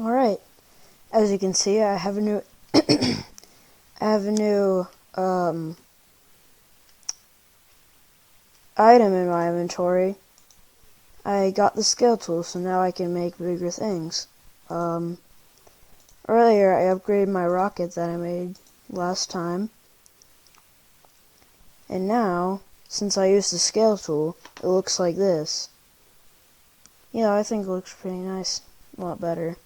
Alright, as you can see, I have a new item in my inventory. I got the scale tool, so now I can make bigger things. Earlier I upgraded my rocket that I made last time, and now, since I used the scale tool, it looks like this. Yeah, I think it looks pretty nice. A lot better.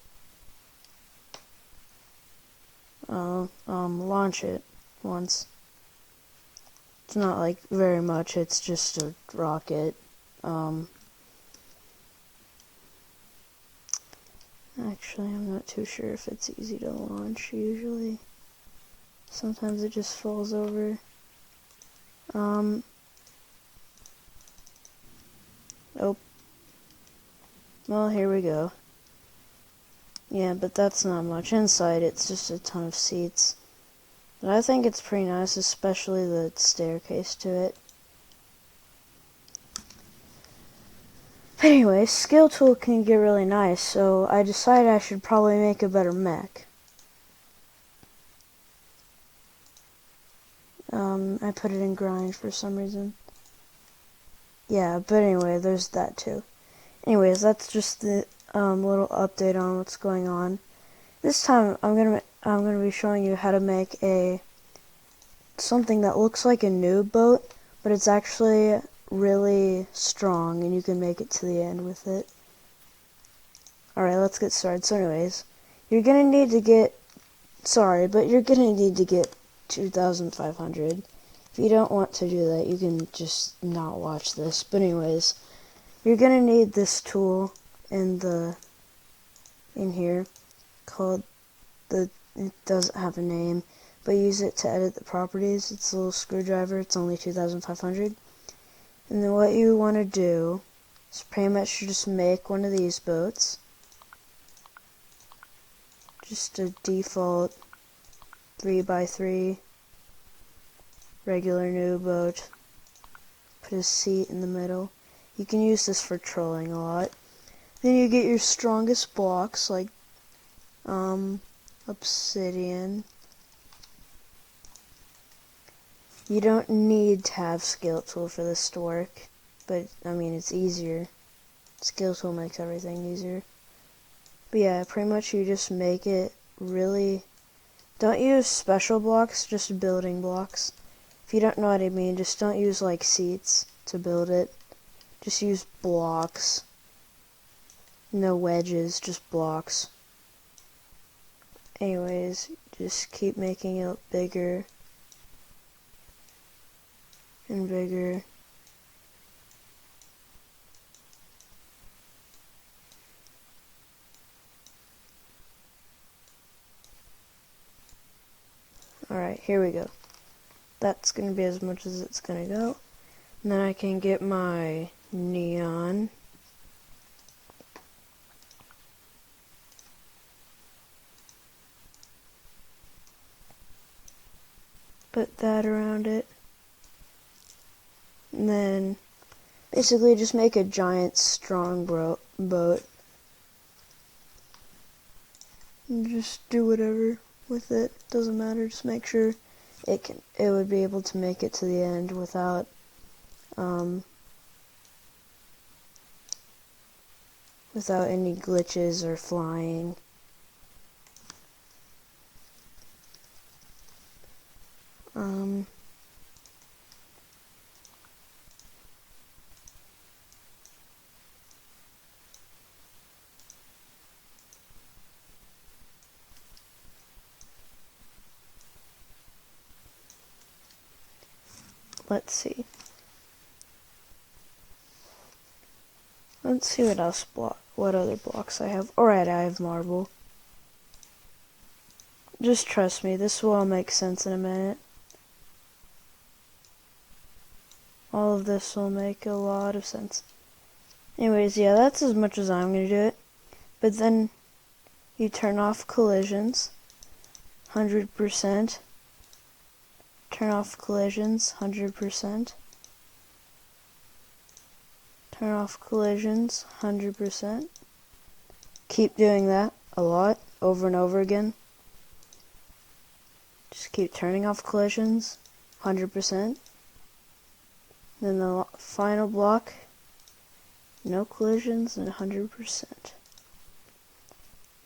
I'll launch it once. It's not like very much, it's just a rocket. Actually, I'm not too sure if it's easy to launch usually. Sometimes it just falls over. Oh. Well, here we go. Yeah, but that's not much inside, it's just a ton of seats. But I think it's pretty nice, especially the staircase to it. But anyway, scale tool can get really nice, so I decided I should probably make a better mech. I put it in grind for some reason. Yeah, but anyway, there's that too. Anyways, that's just the little update on what's going on. This time I'm gonna be showing you how to make something that looks like a Noob boat, but it's actually really strong, and you can make it to the end with it. Alright, let's get started. So anyways, you're gonna need to get 2,500. If you don't want to do that, you can just not watch this. But anyways, you're gonna need this tool in here called it doesn't have a name, but use it to edit the properties. It's a little screwdriver. It's only 2,500. And then what you want to do is pretty much just make one of these boats. Just a default 3x3 regular Noob boat. Put a seat in the middle. You can use this for trolling a lot. Then you get your strongest blocks like obsidian. You don't need to have scale tool for this to work, but I mean it's easier. Scale tool makes everything easier. But yeah, pretty much you just make it really. Don't use special blocks, just building blocks. If you don't know what I mean, just don't use like seats to build it. Just use blocks. No wedges, just blocks. Anyways, just keep making it bigger and bigger. Alright, here we go. That's going to be as much as it's going to go. And then I can get my neon. Put that around it. And then basically just make a giant strong boat. And just do whatever with it. Doesn't matter, just make sure it would be able to make it to the end without any glitches or flying. Let's see. Let's see what other blocks I have. Alright, I have marble. Just trust me, this will all make sense in a minute. All of this will make a lot of sense. Anyways, yeah, that's as much as I'm going to do it. But then you turn off collisions, 100%. Turn off collisions, 100%. Turn off collisions, 100%. Keep doing that, a lot, over and over again. Just keep turning off collisions, 100%. Then the final block, no collisions and 100%.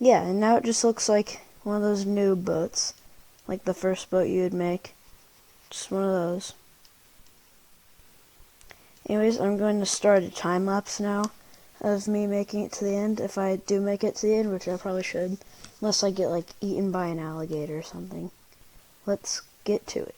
Yeah, and now it just looks like one of those Noob boats, like the first boat you would make. Just one of those. Anyways, I'm going to start a time lapse now of me making it to the end, if I do make it to the end, which I probably should, unless I get like eaten by an alligator or something. Let's get to it.